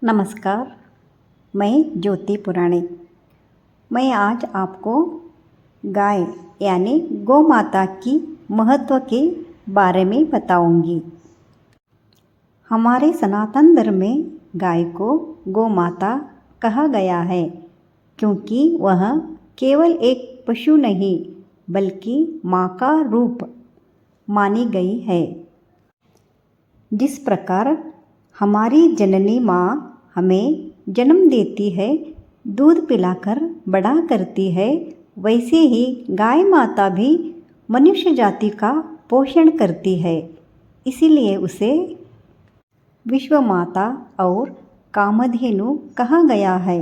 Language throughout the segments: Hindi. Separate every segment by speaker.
Speaker 1: नमस्कार, मैं ज्योति पुराणिक। मैं आज आपको गाय यानी गौ माता की महत्व के बारे में बताऊंगी। हमारे सनातन धर्म में गाय को गौ माता कहा गया है क्योंकि वह केवल एक पशु नहीं बल्कि माँ का रूप मानी गई है। जिस प्रकार हमारी जननी माँ हमें जन्म देती है, दूध पिलाकर बड़ा करती है, वैसे ही गाय माता भी मनुष्य जाति का पोषण करती है। इसीलिए उसे विश्व माता और कामधेनु कहा गया है।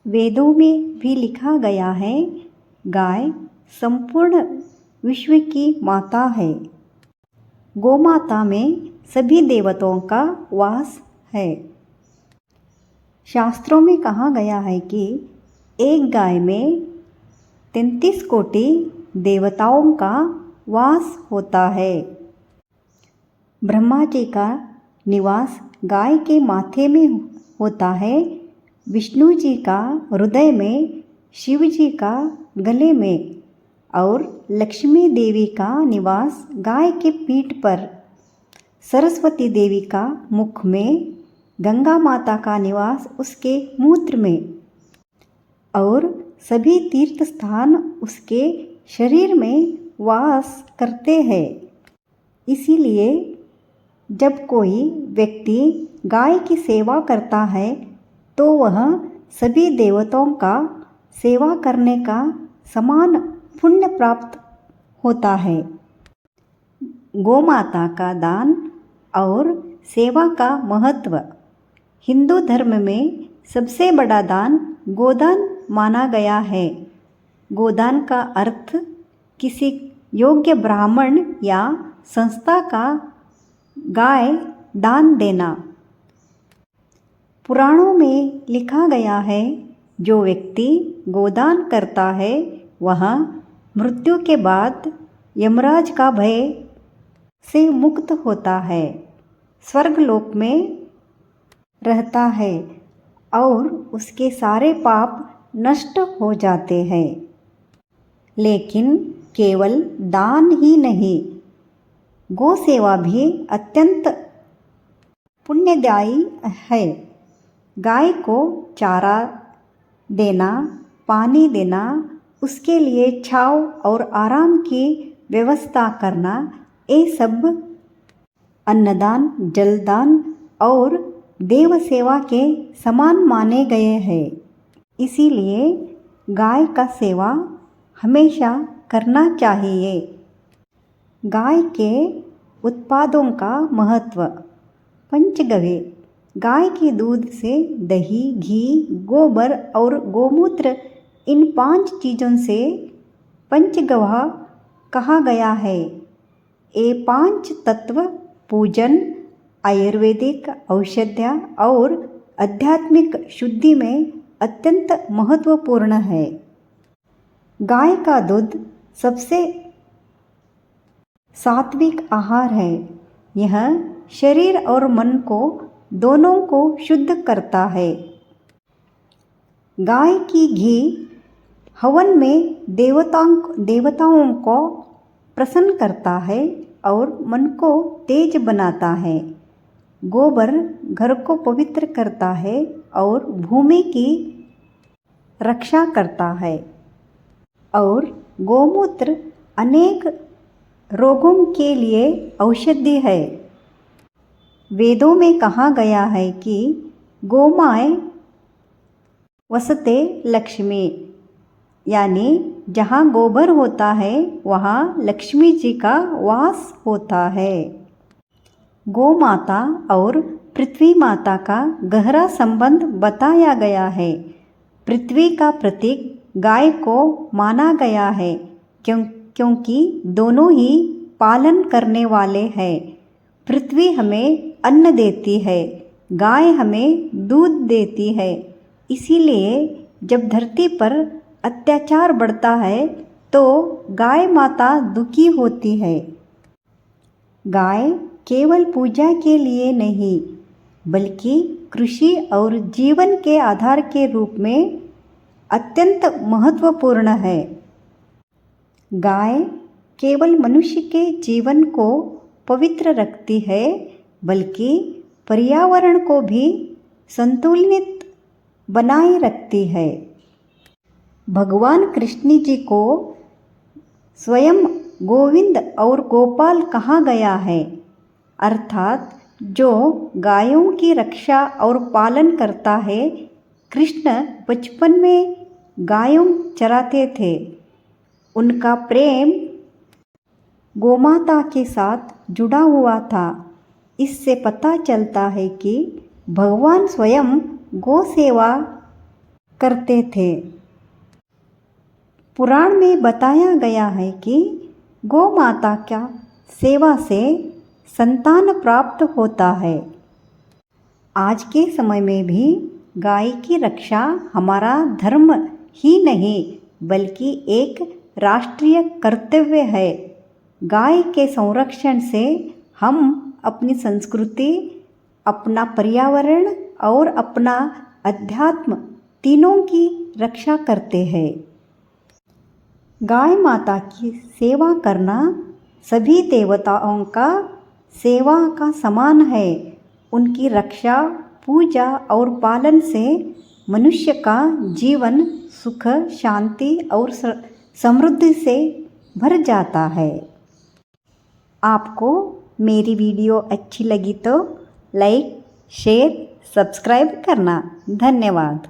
Speaker 1: वेदों में भी लिखा गया है, गाय संपूर्ण विश्व की माता है। गोमाता में सभी देवताओं का वास है। शास्त्रों में कहा गया है कि एक गाय में 33 कोटि देवताओं का वास होता है। ब्रह्मा जी का निवास गाय के माथे में होता है, विष्णु जी का हृदय में, शिव जी का गले में और लक्ष्मी देवी का निवास गाय के पीठ पर, सरस्वती देवी का मुख में, गंगा माता का निवास उसके मूत्र में और सभी तीर्थ स्थान उसके शरीर में वास करते हैं। इसीलिए जब कोई व्यक्ति गाय की सेवा करता है तो वह सभी देवताओं का सेवा करने का समान पुण्य प्राप्त होता है। गोमाता का दान और सेवा का महत्व। हिंदू धर्म में सबसे बड़ा दान गोदान माना गया है। गोदान का अर्थ किसी योग्य ब्राह्मण या संस्था का गाय दान देना। पुराणों में लिखा गया है, जो व्यक्ति गोदान करता है वह मृत्यु के बाद यमराज का भय से मुक्त होता है, स्वर्गलोक में रहता है और उसके सारे पाप नष्ट हो जाते हैं। लेकिन केवल दान ही नहीं, गौ सेवा भी अत्यंत पुण्यदायी है। गाय को चारा देना, पानी देना, उसके लिए छांव और आराम की व्यवस्था करना, ये सब अन्नदान, जलदान और देव सेवा के समान माने गए हैं। इसीलिए गाय का सेवा हमेशा करना चाहिए। गाय के उत्पादों का महत्व। पंचगव्य। गाय के दूध से दही, घी, गोबर और गोमूत्र, इन 5 चीज़ों से पंचगव्य कहा गया है। ये 5 तत्व पूजन, आयुर्वेदिक औषध्य और आध्यात्मिक शुद्धि में अत्यंत महत्वपूर्ण है। गाय का दूध सबसे सात्विक आहार है। यह शरीर और मन को दोनों को शुद्ध करता है। गाय की घी हवन में देवताओं को प्रसन्न करता है और मन को तेज बनाता है। गोबर घर को पवित्र करता है और भूमि की रक्षा करता है और गोमूत्र अनेक रोगों के लिए औषधि है। वेदों में कहा गया है कि गोमाय वसते लक्ष्मी, यानी जहाँ गोबर होता है वहाँ लक्ष्मी जी का वास होता है। गौ माता और पृथ्वी माता का गहरा संबंध बताया गया है। पृथ्वी का प्रतीक गाय को माना गया है क्योंकि दोनों ही पालन करने वाले हैं। पृथ्वी हमें अन्न देती है, गाय हमें दूध देती है। इसीलिए जब धरती पर अत्याचार बढ़ता है तो गाय माता दुखी होती है। गाय केवल पूजा के लिए नहीं बल्कि कृषि और जीवन के आधार के रूप में अत्यंत महत्वपूर्ण है। गाय केवल मनुष्य के जीवन को पवित्र रखती है, बल्कि पर्यावरण को भी संतुलित बनाए रखती है। भगवान कृष्ण जी को स्वयं गोविंद और गोपाल कहा गया है, अर्थात जो गायों की रक्षा और पालन करता है। कृष्ण बचपन में गायों चराते थे। उनका प्रेम गोमाता के साथ जुड़ा हुआ था। इससे पता चलता है कि भगवान स्वयं गौ सेवा करते थे। पुराण में बताया गया है कि गौ माता का सेवा से संतान प्राप्त होता है। आज के समय में भी गाय की रक्षा हमारा धर्म ही नहीं, बल्कि एक राष्ट्रीय कर्तव्य है। गाय के संरक्षण से हम अपनी संस्कृति, अपना पर्यावरण और अपना अध्यात्म तीनों की रक्षा करते हैं। गाय माता की सेवा करना सभी देवताओं का सेवा का समान है। उनकी रक्षा, पूजा और पालन से मनुष्य का जीवन सुख, शांति और समृद्धि से भर जाता है। आपको मेरी वीडियो अच्छी लगी तो लाइक, शेयर, सब्सक्राइब करना। धन्यवाद।